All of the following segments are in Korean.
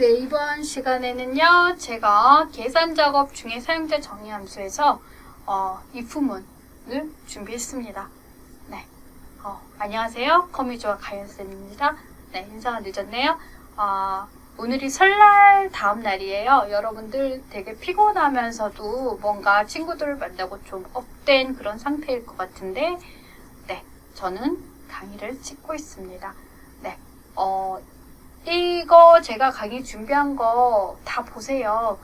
네, 이번 시간에는요, 제가 계산 작업 중에 사용자 정의 함수에서 if문을 준비했습니다. 네, 안녕하세요. 거미조아 가연쌤입니다. 네, 인사가 늦었네요. 오늘이 설날 다음 날이에요. 여러분들 되게 피곤하면서도 뭔가 친구들을 만나고 좀 업된 그런 상태일 것 같은데, 네, 저는 강의를 찍고 있습니다. 네, 이거 제가 강의 준비한 거 다 보세요.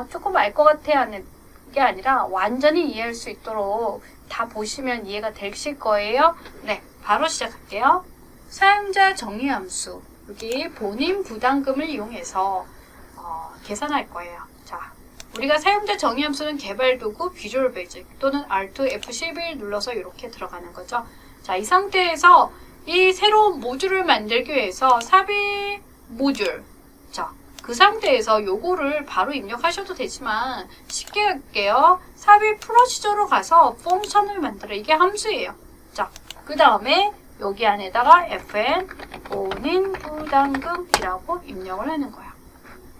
조금 알 것 같아 하는 게 아니라 완전히 이해할 수 있도록 다 보시면 이해가 되실 거예요. 네, 바로 시작할게요. 사용자 정의 함수. 여기 본인 부담금을 이용해서 계산할 거예요. 자, 우리가 사용자 정의 함수는 개발 도구 비주얼 베이직 또는 R2 F11 눌러서 이렇게 들어가는 거죠. 자, 이 상태에서 이 새로운 모듈을 만들기 위해서 삽입 모듈. 자, 그 상태에서 요거를 바로 입력하셔도 되지만 쉽게 할게요. 삽입 프로시저로 가서 펑션을 만들어. 이게 함수예요. 자, 그 다음에 여기 안에다가 fn 본인 부담금이라고 입력을 하는 거야.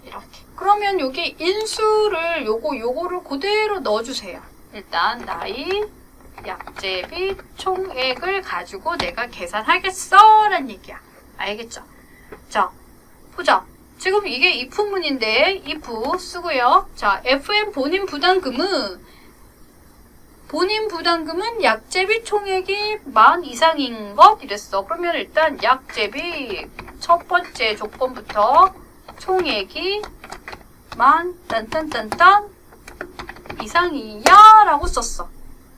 이렇게. 그러면 여기 인수를 요거를 그대로 넣어주세요. 일단 나이, 약제비, 총액을 가지고 내가 계산하겠어 라는 얘기야. 알겠죠? 자, 보자. 지금 이게 if문인데 if 쓰고요. 자, fn 본인 부담금은 약제비 총액이 10,000 이상인 것 이랬어. 그러면 일단 약제비 첫 번째 조건부터 총액이 10,000 딴딴딴딴 이상이야 라고 썼어.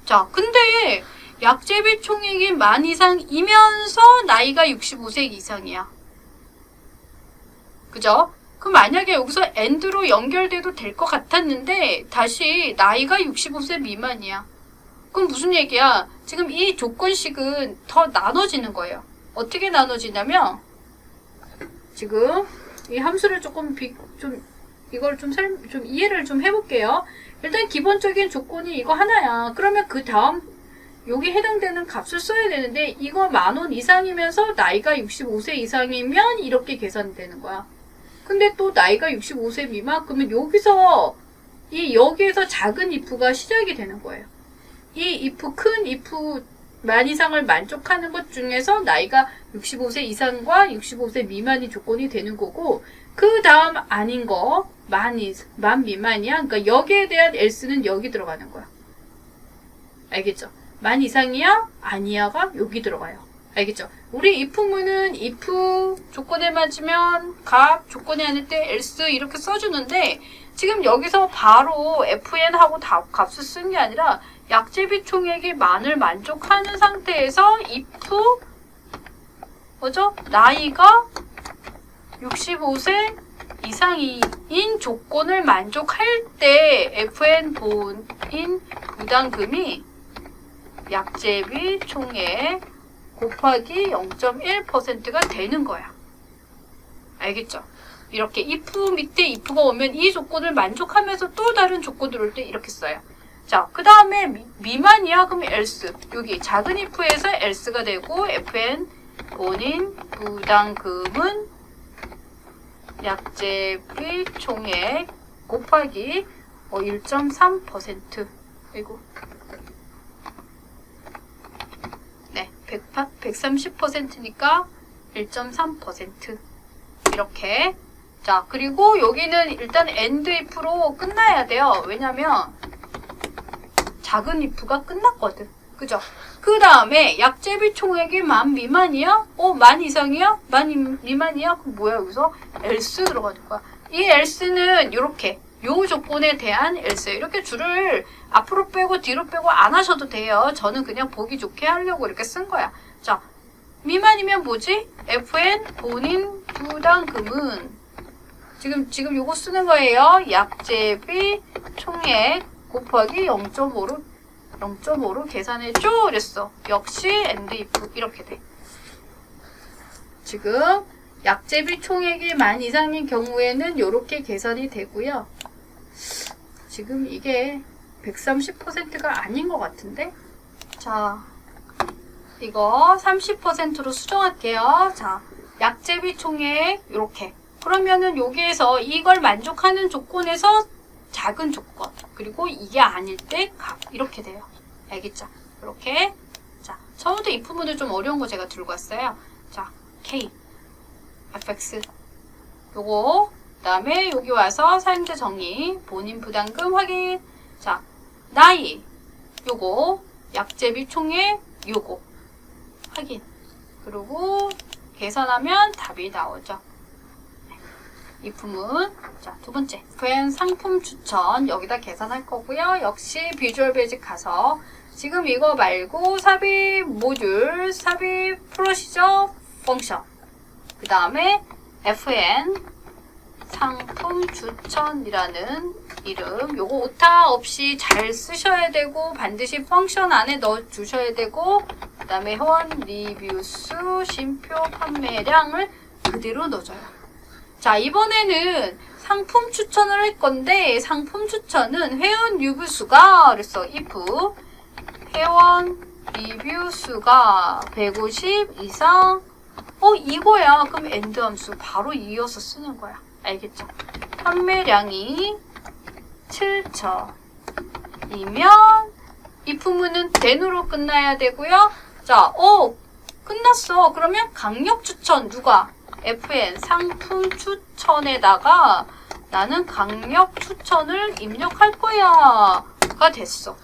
자, 근데 약제비 총액이 10,000 이상이면서 나이가 65세 이상이야. 그죠? 그럼 만약에 여기서 AND로 연결돼도 될 것 같았는데 다시 나이가 65세 미만이야. 그럼 무슨 얘기야? 지금 이 조건식은 더 나눠지는 거예요. 어떻게 나눠지냐면 지금 이 함수를 이걸 좀 이해를 좀 해볼게요. 일단 기본적인 조건이 이거 하나야. 그러면 그 다음 여기 해당되는 값을 써야 되는데 이거 10,000원 이상이면서 나이가 65세 이상이면 이렇게 계산되는 거야. 근데 또 나이가 65세 미만? 그러면 여기서 작은 if가 시작이 되는 거예요. 이 if, 큰 if 10,000 이상을 만족하는 것 중에서 나이가 65세 이상과 65세 미만이 조건이 되는 거고, 그 다음 아닌 거, 10,000 미만이야. 그러니까 여기에 대한 else는 여기 들어가는 거야. 알겠죠? 10,000 이상이야? 아니야가 여기 들어가요. 알겠죠? 우리 if문은 if 조건에 맞으면 값, 조건이 아닐 때 else 이렇게 써주는데 지금 여기서 바로 fn하고 다 값을 쓰는 게 아니라 약제비 총액이 10,000을 만족하는 상태에서 if 나이가 65세 이상인 조건을 만족할 때 fn 본인 부담금이 약제비 총액 곱하기 0.1%가 되는 거야. 알겠죠? 이렇게 if 밑에 if가 오면 이 조건을 만족하면서 또 다른 조건들 올 때 이렇게 써요. 자, 그 다음에 미만이야. 그럼 else. 여기 작은 if에서 else가 되고 fn 본인 부담금은 약제비 총액 곱하기 1.3%. 그리고 130%니까 1.3% 이렇게. 자, 그리고 여기는 일단 end if로 끝나야 돼요. 왜냐면 작은 if가 끝났거든. 그죠? 그 다음에 약제비 총액이 10,000 미만이야? 10,000 이상이야? 10,000 미만이야? 그럼 뭐야? 여기서 else 들어가는 거야. 이 else는 이렇게 요 조건에 대한 else. 이렇게 줄을 앞으로 빼고 뒤로 빼고 안 하셔도 돼요. 저는 그냥 보기 좋게 하려고 이렇게 쓴 거야. 자, 미만이면 뭐지? fn 본인 부담금은 지금 요거 쓰는 거예요. 약제비 총액 곱하기 0.5로 계산해줘. 그랬어. 역시 and if 이렇게 돼. 지금 약제비 총액이 10,000 이상인 경우에는 이렇게 계산이 되고요. 지금 이게 130%가 아닌 것 같은데? 자, 이거 30%로 수정할게요. 자, 약제비 총액 이렇게 그러면은 여기에서 이걸 만족하는 조건에서 작은 조건, 그리고 이게 아닐 때 값, 이렇게 돼요. 알겠죠? 이렇게. 자, 처음부터 이 부분을 좀 어려운 거 제가 들고 왔어요. 자, K, FX. 요거. 그 다음에 여기 와서 사용자 정의, 본인 부담금 확인. 자, 나이. 요거. 약제비 총액. 요거. 확인. 그리고 계산하면 답이 나오죠. 이 품은 자, 두 번째 FN 상품 추천 여기다 계산할 거고요. 역시 비주얼 베이직 가서 지금 이거 말고 삽입 모듈, 삽입 프로시저 펑션 그 다음에 FN 상품 추천이라는 이름 요거 오타 없이 잘 쓰셔야 되고 반드시 펑션 안에 넣어 주셔야 되고 그 다음에 회원 리뷰 수, 심표 판매량을 그대로 넣어줘요. 자, 이번에는 상품 추천을 할 건데 상품 추천은 회원 리뷰 수가 그래서 if 회원 리뷰 수가 150 이상 이거야. 그럼 end 함수 바로 이어서 쓰는 거야. 알겠죠? 판매량이 7,000이면 if문은 then으로 끝나야 되고요. 자, 끝났어. 그러면 강력 추천 누가? FN 상품 추천에다가 나는 강력 추천을 입력할 거야 가 됐어.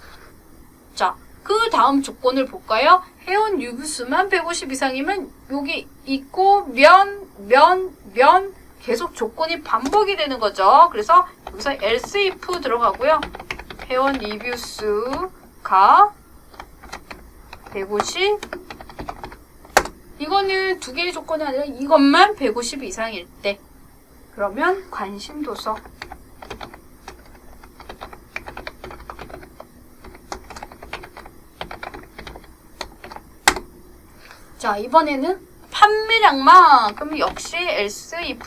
자, 그 다음 조건을 볼까요? 회원 리뷰 수만 150 이상이면 여기 있고 면 계속 조건이 반복이 되는 거죠. 그래서 여기서 else if 들어가고요. 회원 리뷰 수가 150 이거는 두 개의 조건이 아니라 이것만 150 이상일 때 그러면 관심도서 자, 이번에는 판매량만 그럼 역시 else if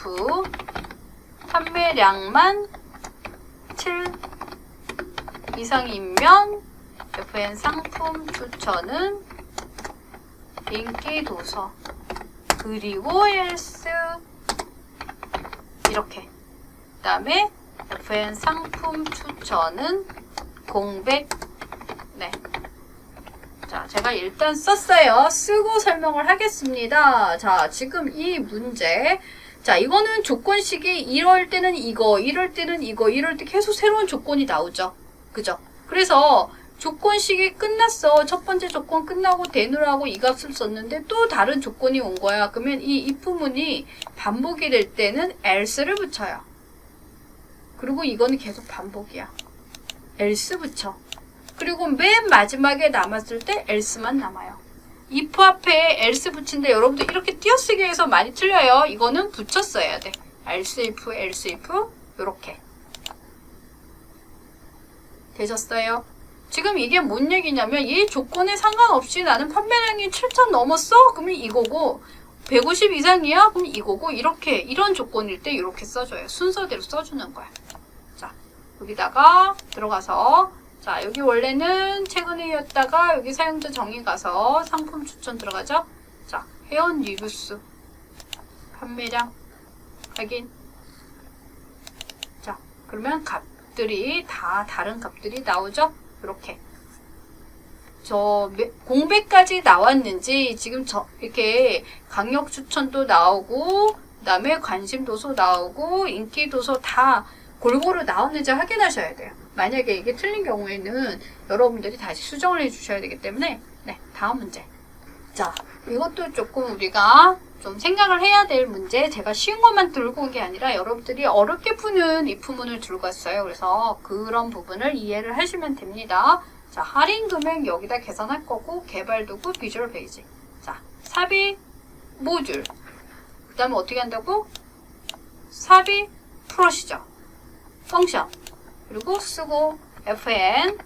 판매량만 7 이상이면 FN 상품 추천은 인기 도서 그리고 else 이렇게 그 다음에 FN 상품 추천은 공백 네. 자, 제가 일단 썼어요. 쓰고 설명을 하겠습니다. 자, 지금 이 문제 자, 이거는 조건식이 이럴 때는 이거, 이럴 때는 이거, 이럴 때 계속 새로운 조건이 나오죠. 그죠? 그래서 조건식이 끝났어. 첫 번째 조건 끝나고 then으로 하고 이 값을 썼는데 또 다른 조건이 온 거야. 그러면 이 if문이 반복이 될 때는 else를 붙여요. 그리고 이거는 계속 반복이야. else 붙여. 그리고 맨 마지막에 남았을 때 else만 남아요. if 앞에 else 붙인데 여러분들 이렇게 띄어쓰기 해서 많이 틀려요. 이거는 붙였어야 돼. else if 요렇게. 되셨어요? 지금 이게 뭔 얘기냐면 이 조건에 상관없이 나는 판매량이 7,000 넘었어? 그러면 이거고 150 이상이야? 그럼 이거고 이렇게 이런 조건일 때 이렇게 써줘요. 순서대로 써주는 거야. 자, 여기다가 들어가서 자, 여기 원래는 최근에였다가 여기 사용자 정의 가서 상품 추천 들어가죠? 자, 회원 리뷰 수 판매량 확인. 자, 그러면 값들이 다 다른 값들이 나오죠? 이렇게 공백까지 나왔는지 지금 이렇게 강력 추천도 나오고 그 다음에 관심 도서 나오고 인기 도서 다 골고루 나왔는지 확인하셔야 돼요. 만약에 이게 틀린 경우에는 여러분들이 다시 수정을 해주셔야 되기 때문에 네, 다음 문제. 자, 이것도 조금 우리가 좀 생각을 해야 될 문제. 제가 쉬운 것만 들고 온 게 아니라 여러분들이 어렵게 푸는 if문을 들고 왔어요. 그래서 그런 부분을 이해를 하시면 됩니다. 자, 할인 금액 여기다 계산할 거고 개발 도구 비주얼 베이직. 자, 삽입 모듈. 그 다음에 어떻게 한다고? 삽입 프로시저 펑션. 그리고 쓰고 FN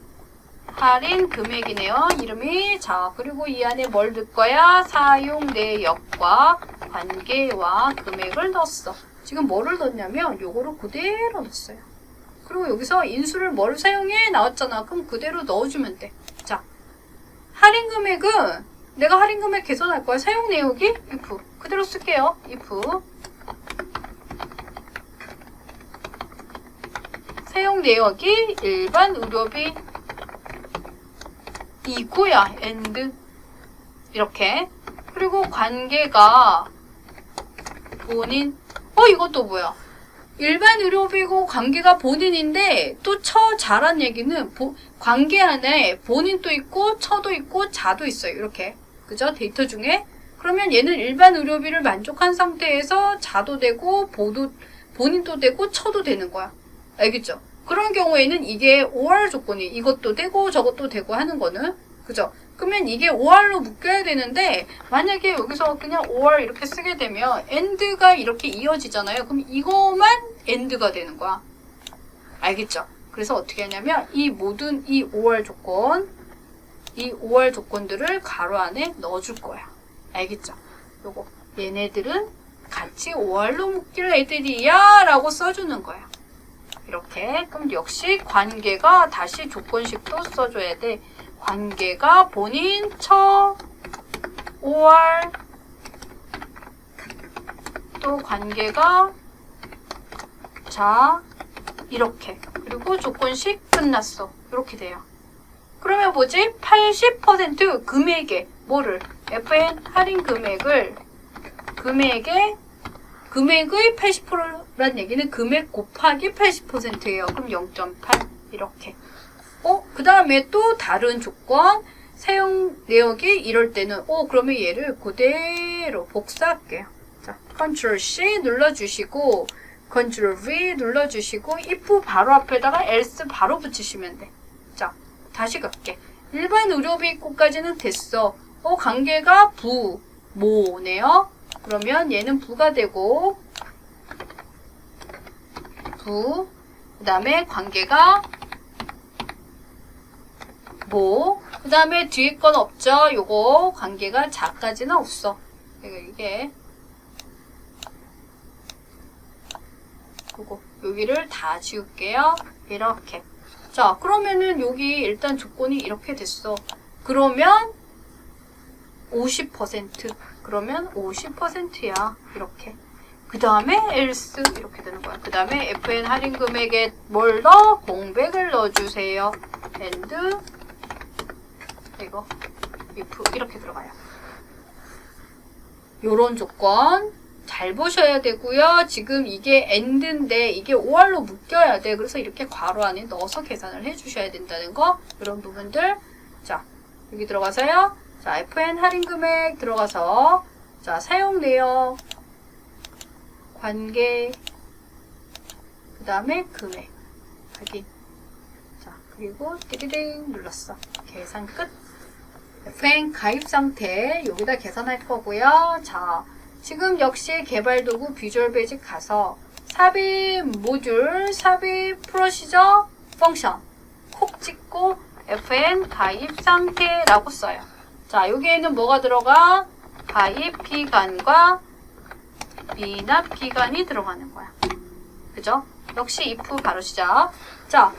할인 금액이네요. 이름이. 자, 그리고 이 안에 뭘 넣을 거야? 사용 내역과 관계와 금액을 넣었어. 지금 뭐를 넣었냐면 요거를 그대로 넣었어요. 그리고 여기서 인수를 뭘 사용해? 나왔잖아. 그럼 그대로 넣어주면 돼. 자, 할인 금액은 내가 할인 금액 계산할 거야. 사용 내역이 if. 그대로 쓸게요. if 사용 내역이 일반 의료비 이고야. and 이렇게. 그리고 관계가 본인. 이것도 뭐야? 일반 의료비고 관계가 본인인데 또 잘한 얘기는 관계 안에 본인도 있고 처도 있고 자도 있어요. 이렇게. 그죠? 데이터 중에. 그러면 얘는 일반 의료비를 만족한 상태에서 자도 되고 본인도 되고 처도 되는 거야. 알겠죠? 그런 경우에는 이게 OR 조건이 이것도 되고 저것도 되고 하는 거는. 그죠? 그러면 이게 OR로 묶여야 되는데 만약에 여기서 그냥 OR 이렇게 쓰게 되면 AND가 이렇게 이어지잖아요. 그럼 이거만 AND가 되는 거야. 알겠죠? 그래서 어떻게 하냐면 이 모든 이 OR 조건들을 가로 안에 넣어줄 거야. 알겠죠? 요거 얘네들은 같이 OR로 묶일 애들이야 라고 써주는 거야. 이렇게. 그럼 역시 관계가 다시 조건식도 써줘야 돼. 관계가 본인, 처, OR, 또 관계가 자, 이렇게. 그리고 조건식 끝났어. 이렇게 돼요. 그러면 뭐지? 80% 금액에 뭐를? FN 할인 금액의 80%란 얘기는 금액 곱하기 80%예요. 그럼 0.8 이렇게. 그 다음에 또 다른 조건 사용 내역이 이럴 때는 그러면 얘를 그대로 복사할게요. 자, Ctrl C 눌러주시고 Ctrl V 눌러주시고 if 바로 앞에다가 else 바로 붙이시면 돼. 자, 다시 갈게. 일반 의료비 거까지는 됐어. 관계가 모네요. 그러면 얘는 부가 되고 부, 그 다음에 관계가 그 다음에 뒤에 건 없죠? 요거 관계가 자까지는 없어. 이게 여기를 다 지울게요. 이렇게. 자, 그러면은 여기 일단 조건이 이렇게 됐어. 그러면 50%. 그러면 50%야. 이렇게. 그 다음에 else 이렇게 되는 거야. 그 다음에 FN 할인 금액에 뭘 넣어? 공백을 넣어주세요. and 이거 if 이렇게 들어가요. 요런 조건 잘 보셔야 되고요. 지금 이게 and인데 이게 OR로 묶여야 돼. 그래서 이렇게 괄호 안에 넣어서 계산을 해주셔야 된다는 거. 이런 부분들. 자, 여기 들어가서요. 자, FN 할인 금액 들어가서 자, 사용 내역 관계 그 다음에 금액 확인. 자, 그리고 띠리딩 눌렀어. 계산 끝. FN 가입 상태 여기다 계산할 거고요. 자, 지금 역시 개발도구 비주얼 베이직 가서 삽입 모듈, 삽입 프로시저, 펑션 콕 찍고 FN 가입 상태라고 써요. 자, 여기에는 뭐가 들어가? 가입 기간과 미납 기간이 들어가는 거야. 그죠? 역시 if 바로 시작. 자,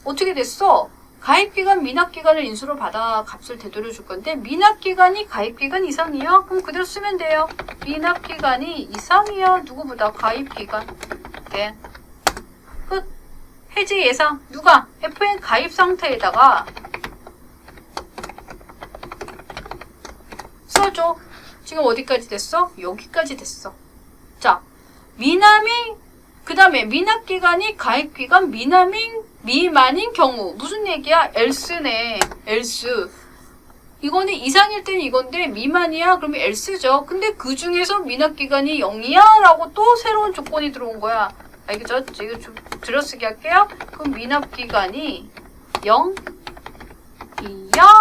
어떻게 됐어? 가입기간, 미납기간을 인수로 받아 값을 되돌려 줄 건데 미납기간이 가입기간 이상이요? 그럼 그대로 쓰면 돼요. 미납기간이 이상이요. 누구보다 가입기간. 네. 끝. 해지 예상. 누가? FN 가입 상태에다가 써줘. 지금 어디까지 됐어? 여기까지 됐어. 자, 미남이 그 다음에 미납기간이 가입기간 미만인 경우 무슨 얘기야? else네. else. 이거는 이상일 때는 이건데 미만이야? 그러면 else죠. 근데 그 중에서 미납기간이 0이야? 라고 또 새로운 조건이 들어온 거야. 알겠죠? 이거 좀 들여쓰기 할게요. 그럼 미납기간이 0이야?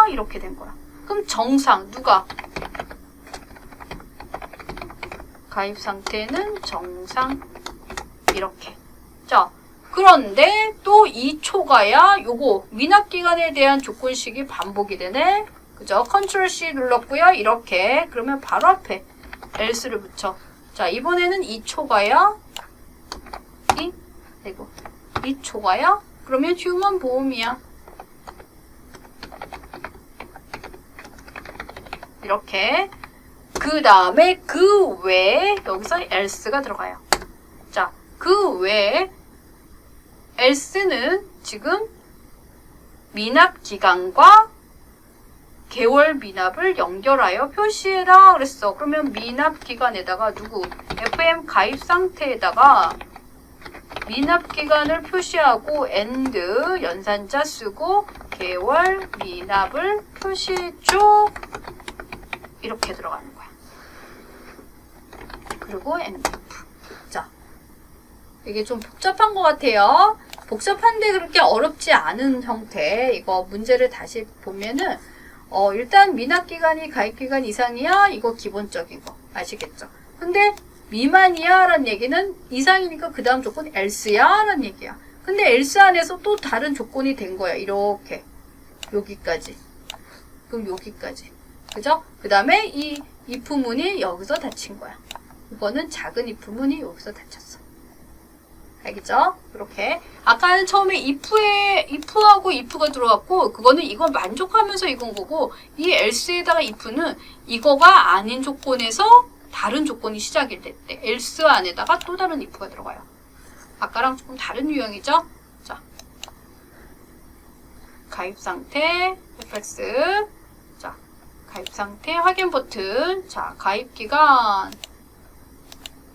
이렇게 된 거야. 그럼 정상 누가? 가입 상태는 정상 이렇게. 자, 그런데 또 이 초과야 요거 미납기간에 대한 조건식이 반복이 되네. 그죠? Ctrl C 눌렀고요. 이렇게. 그러면 바로 앞에 else를 붙여. 자, 이번에는 이 초과야. 이 초과야. 그러면 휴먼 보험이야. 이렇게. 그 다음에 그 외에 여기서 else가 들어가요. 자, 그 외에 else는 지금 미납 기간과 개월 미납을 연결하여 표시해라 그랬어. 그러면 미납 기간에다가 누구? FM 가입 상태에다가 미납 기간을 표시하고 and 연산자 쓰고 개월 미납을 표시해줘. 이렇게 들어가는 거야. 그리고 and if. 자, 이게 좀 복잡한 것 같아요. 복잡한데 그렇게 어렵지 않은 형태. 이거 문제를 다시 보면은 일단 미납기간이 가입기간 이상이야. 이거 기본적인 거. 아시겠죠? 근데 미만이야 라는 얘기는 이상이니까 그 다음 조건 else야 라는 얘기야. 근데 else 안에서 또 다른 조건이 된 거야. 이렇게. 여기까지. 그럼 여기까지. 그죠? 그 다음에 이 if문이 여기서 닫힌 거야. 이거는 작은 if문이 여기서 닫혔어. 알겠죠? 이렇게. 아까는 처음에 if하고 if가 들어갔고, 그거는 이거 만족하면서 이건 거고, 이 else에다가 if는 이거가 아닌 조건에서 다른 조건이 시작이 될 때, else 안에다가 또 다른 if가 들어가요. 아까랑 조금 다른 유형이죠? 자. 가입 상태, fx. 자. 가입 상태, 확인 버튼. 자, 가입 기간,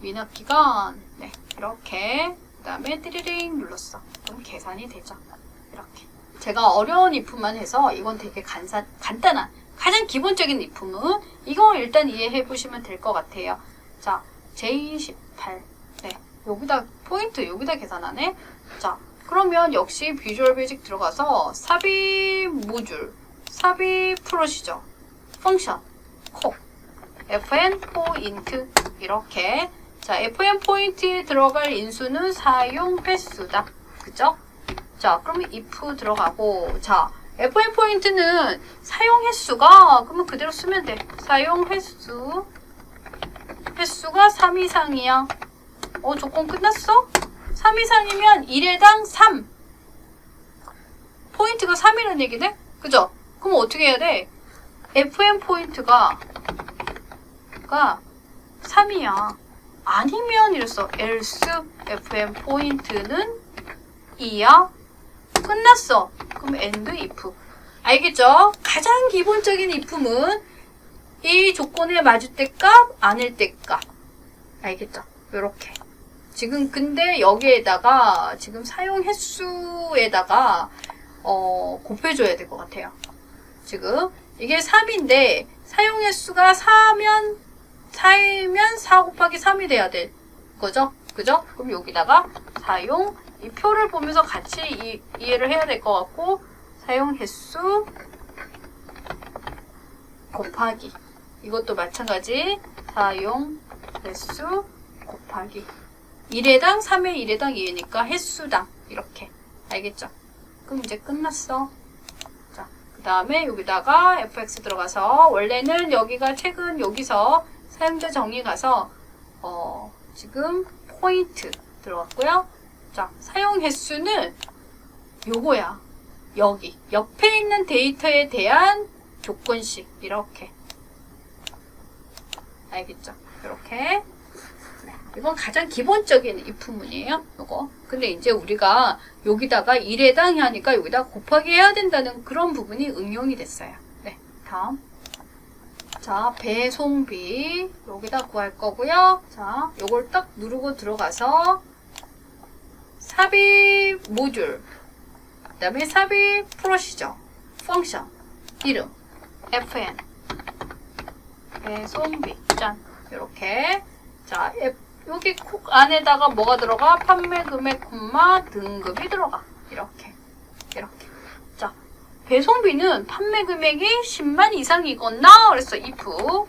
미납 기간. 네. 이렇게. 그 다음에 띠리링 눌렀어. 그럼 계산이 되죠. 이렇게. 제가 어려운 if만 해서 이건 되게 간단한 가장 기본적인 if문 이거 일단 이해해 보시면 될 것 같아요. 자, J18 네, 여기다 포인트 여기다 계산하네. 자, 그러면 역시 비주얼 베이직 들어가서 삽입 모듈, 삽입 프로시저, 펑션, 콕, fn 포인트 이렇게. 자, fn 포인트에 들어갈 인수는 사용 횟수다. 그죠? 자, 그러면 if 들어가고, 자, fn 포인트는 사용 횟수가, 그러면 그대로 쓰면 돼. 사용 횟수가 3 이상이야. 조건 끝났어? 3 이상이면 1회당 3. 포인트가 3이라는 얘기네? 그죠? 그럼 어떻게 해야 돼? fn 포인트가 3이야. 아니면 이랬어. else fn 포인트는 2야. 끝났어. 그럼 and if. 알겠죠? 가장 기본적인 if문 이 조건에 맞을 때 값, 아닐 때 값. 알겠죠? 요렇게. 지금 근데 여기에다가 지금 사용 횟수에다가 곱해줘야 될 것 같아요. 지금 이게 3인데 사용 횟수가 4면 4 곱하기 3이 돼야 될 거죠? 그죠? 그럼 여기다가 사용, 이 표를 보면서 같이 이해를 해야 될 것 같고, 사용 횟수 곱하기. 이것도 마찬가지. 사용 횟수 곱하기. 1회당 3회 1회당 2회니까 횟수당. 이렇게. 알겠죠? 그럼 이제 끝났어. 자, 그 다음에 여기다가 fx 들어가서, 원래는 여기가 최근 여기서 사용자 정의 가서 지금 포인트 들어갔고요. 자, 사용 횟수는 요거야. 여기 옆에 있는 데이터에 대한 조건식 이렇게. 알겠죠? 이렇게. 네, 이건 가장 기본적인 if문이에요. 요거. 근데 이제 우리가 여기다가 1회당 하니까 여기다 곱하기 해야 된다는 그런 부분이 응용이 됐어요. 네, 다음. 자, 배송비 여기다 구할 거고요. 자, 요걸 딱 누르고 들어가서 삽입 모듈, 그 다음에 삽입 프로시저, 펑션, 이름, fn, 배송비, 짠. 요렇게. 자, 여기 콕 안에다가 뭐가 들어가? 판매 금액, 등급이 들어가. 이렇게. 이렇게. 자, 배송비는 판매 금액이 10만 이상이거나 그랬어. if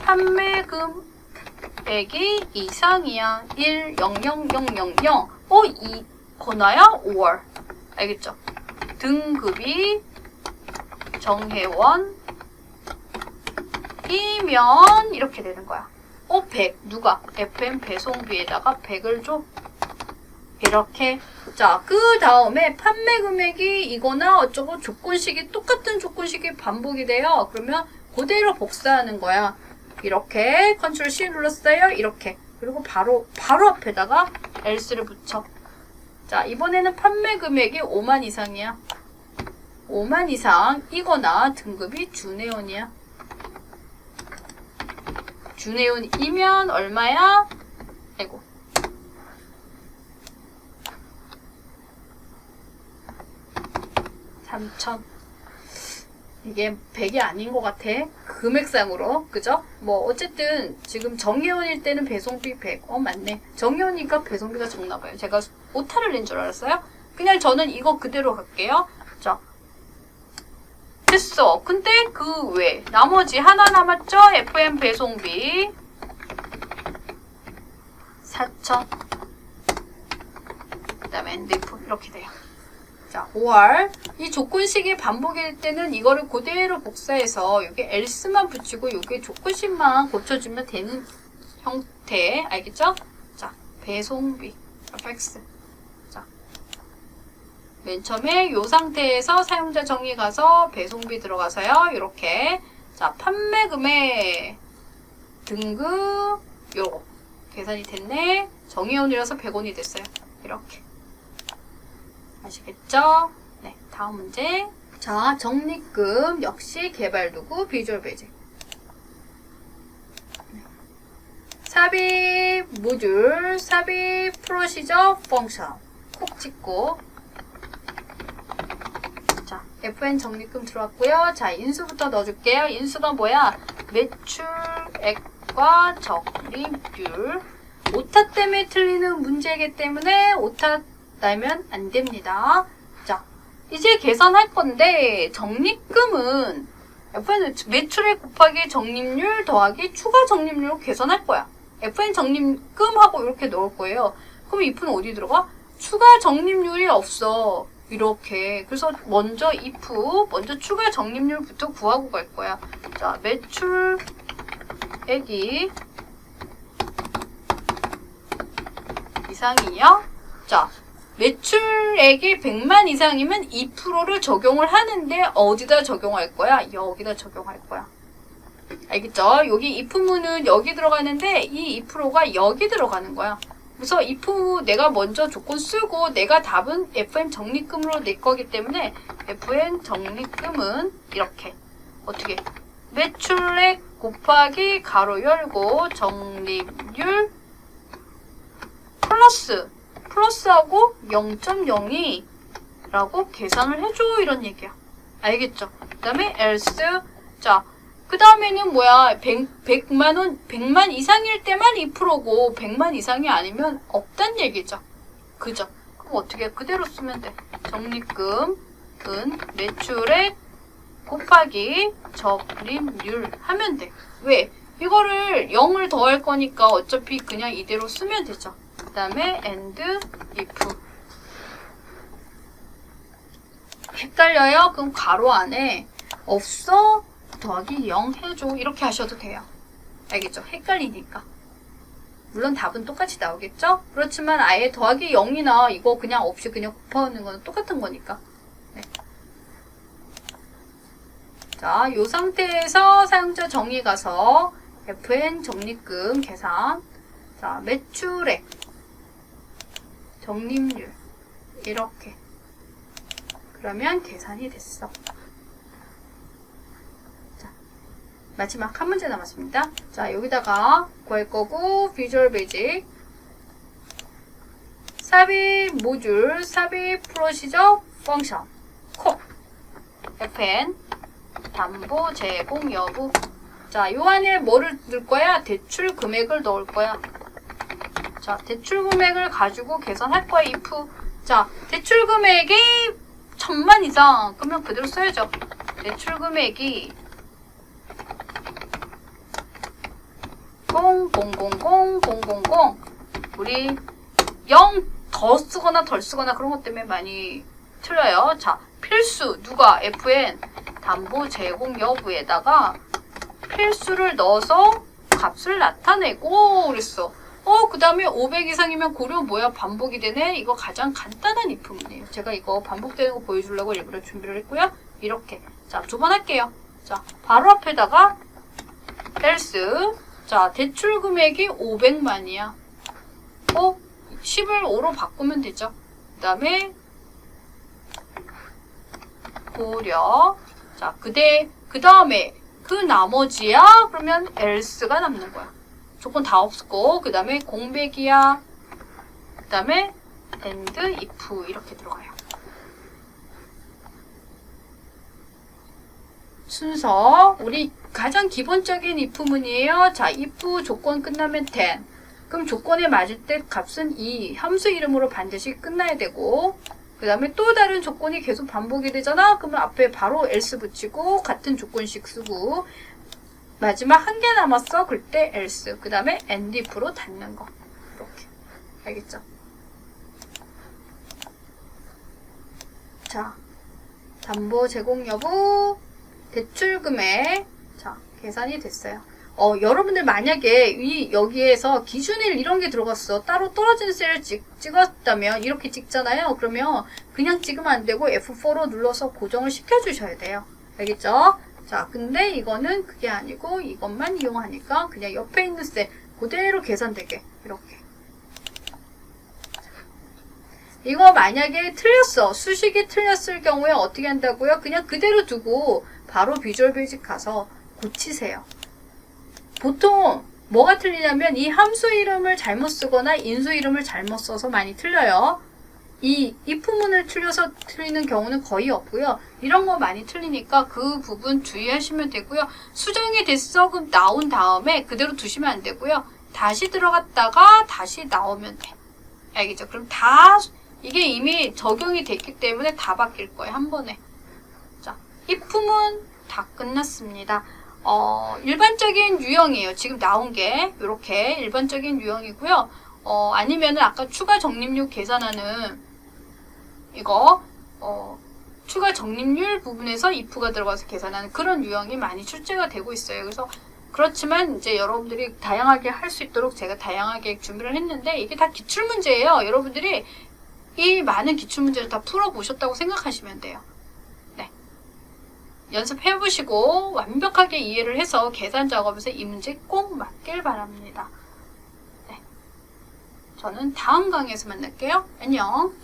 판매 금액이 이상이야. 1,000,000 이거나야 5월. 알겠죠? 등급이 정회원이면 이렇게 되는 거야. 100 누가? FM 배송비에다가 100을 줘. 이렇게. 자, 그 다음에 판매 금액이 이거나 어쩌고 조건식이 똑같은 조건식이 반복이 돼요. 그러면 그대로 복사하는 거야. 이렇게 컨트롤 C 눌렀어요. 이렇게. 그리고 바로 앞에다가 else를 붙여. 자, 이번에는 판매 금액이 5만 이상이야. 5만 이상이거나 등급이 준회원이야. 준회원이면 얼마야? 아이고. 3,000. 이게 100이 아닌 것 같아. 금액상으로. 그죠? 뭐 어쨌든 지금 정회원일 때는 배송비 100. 맞네. 정회원이니까 배송비가 적나봐요. 제가 오타를 낸 줄 알았어요. 그냥 저는 이거 그대로 갈게요. 자, 됐어. 근데 그 외 나머지 하나 남았죠? FM 배송비 4,000. 그 다음에 NDF 이렇게 돼요. 자, 5월. 이 조건식이 반복일 때는 이거를 그대로 복사해서 여기 else만 붙이고 여기 조건식만 고쳐주면 되는 형태. 알겠죠? 자, 배송비 fx. 자, 맨 처음에 이 상태에서 사용자 정의 가서 배송비 들어가서요. 이렇게. 자, 판매 금액 등급 요거 계산이 됐네. 정의원이라서 100원이 됐어요. 이렇게. 아시겠죠? 네, 다음 문제. 자, 적립금 역시 개발 도구 비주얼 베이직. 네. 삽입 모듈, 삽입 프로시저 펑션. 콕 찍고. 자, FN 적립금 들어왔고요. 자, 인수부터 넣어줄게요. 인수가 뭐야? 매출액과 적립률. 오타 때문에 틀리는 문제이기 때문에 오타 나면 안 됩니다. 자, 이제 계산할 건데 적립금은 FN 매출액 곱하기 적립률 더하기 추가 적립률로 계산할 거야. FN 적립금하고 이렇게 넣을 거예요. 그럼 if는 어디 들어가? 추가 적립률이 없어. 이렇게. 그래서 먼저 추가 적립률부터 구하고 갈 거야. 자, 매출액이 이상이요? 자, 매출액이 100만 이상이면 2%를 적용을 하는데 어디다 적용할 거야? 여기다 적용할 거야. 알겠죠? 여기 if문은 여기 들어가는데 이 2%가 여기 들어가는 거야. 그래서 if 내가 먼저 조건 쓰고 내가 답은 FN 적립금으로 낼 거기 때문에 FN 적립금은 이렇게 어떻게 매출액 곱하기 가로 열고 적립률 플러스하고 0.02라고 계산을 해줘. 이런 얘기야. 알겠죠? 그 다음에 else. 자, 그 다음에는 뭐야? 100만 이상일 때만 2%고 100만 이상이 아니면 없단 얘기죠. 그죠? 그럼 어떻게 그대로 쓰면 돼? 적립금은 매출액 곱하기 적립률 하면 돼. 왜? 이거를 0을 더할 거니까 어차피 그냥 이대로 쓰면 되죠. 그 다음에 and if. 헷갈려요? 그럼 가로 안에 없어 더하기 0 해줘. 이렇게 하셔도 돼요. 알겠죠? 헷갈리니까. 물론 답은 똑같이 나오겠죠? 그렇지만 아예 더하기 0이나 이거 그냥 없이 그냥 곱하는 거는 똑같은 거니까. 네. 자, 이 상태에서 사용자 정의 가서 FN 적립금 계산. 자, 매출액 적립률 이렇게. 그러면 계산이 됐어. 자, 마지막 한 문제 남았습니다. 자, 여기다가 구할 거고 비주얼 베이직 삽입 모듈 삽입 프로시저 펑션 콕 FN 담보 제공 여부. 자, 요 안에 뭐를 넣을 거야? 대출 금액을 넣을 거야. 자, 대출 금액을 가지고 계산할 거야. if. 자, 대출 금액이 1000만 이상. 그러면 그대로 써야죠. 대출 금액이 0000000 우리 0 더 쓰거나 덜 쓰거나 그런 것 때문에 많이 틀려요. 자, 필수 누가 FN 담보 제공 여부에다가 필수를 넣어서 값을 나타내고 그랬어. 그 다음에 500 이상이면 고려 뭐야? 반복이 되네? 이거 가장 간단한 if문이에요. 제가 이거 반복되는 거 보여주려고 일부러 준비를 했고요. 이렇게. 자, 두 번 할게요. 자, 바로 앞에다가 else. 자, 대출 금액이 500만이야. 10을 5로 바꾸면 되죠. 그 다음에 고려. 자, 그 다음에 그 나머지야? 그러면 else가 남는 거야. 조건 다 없고, 그 다음에 공백이야. 그 다음에 and, if 이렇게 들어가요. 순서, 우리 가장 기본적인 if문이에요. 자, if 조건 끝나면 then. 그럼 조건에 맞을 때 값은 이 함수 이름으로 반드시 끝나야 되고, 그 다음에 또 다른 조건이 계속 반복이 되잖아? 그러면 앞에 바로 else 붙이고, 같은 조건식 쓰고, 마지막 한 개 남았어. 그때 else. 그 다음에 and if로 닫는 거. 이렇게. 알겠죠? 자, 담보 제공 여부, 대출 금액. 자, 계산이 됐어요. 여러분들 만약에 여기에서 기준일 이런 게 들어갔어. 따로 떨어진 셀을 찍었다면 이렇게 찍잖아요. 그러면 그냥 찍으면 안 되고 F4로 눌러서 고정을 시켜주셔야 돼요. 알겠죠? 자, 근데 이거는 그게 아니고 이것만 이용하니까 그냥 옆에 있는 셀 그대로 계산되게 이렇게. 이거 만약에 틀렸어. 수식이 틀렸을 경우에 어떻게 한다고요? 그냥 그대로 두고 바로 비주얼 베이직 가서 고치세요. 보통 뭐가 틀리냐면 이 함수 이름을 잘못 쓰거나 인수 이름을 잘못 써서 많이 틀려요. 이 if문을 틀려서 틀리는 경우는 거의 없고요. 이런 거 많이 틀리니까 그 부분 주의하시면 되고요. 수정이 됐어. 그럼 나온 다음에 그대로 두시면 안 되고요. 다시 들어갔다가 다시 나오면 돼. 알겠죠? 그럼 이게 이미 적용이 됐기 때문에 다 바뀔 거예요. 한 번에. 자, if문 다 끝났습니다. 일반적인 유형이에요. 지금 나온 게 이렇게 일반적인 유형이고요. 아니면은 아까 추가 적립률 계산하는 이거 추가 적립률 부분에서 if가 들어가서 계산하는 그런 유형이 많이 출제가 되고 있어요. 그래서 그렇지만 이제 여러분들이 다양하게 할 수 있도록 제가 다양하게 준비를 했는데 이게 다 기출문제예요. 여러분들이 이 많은 기출문제를 다 풀어보셨다고 생각하시면 돼요. 연습해보시고 완벽하게 이해를 해서 계산 작업에서 이 문제 꼭 맞길 바랍니다. 네. 저는 다음 강의에서 만날게요. 안녕.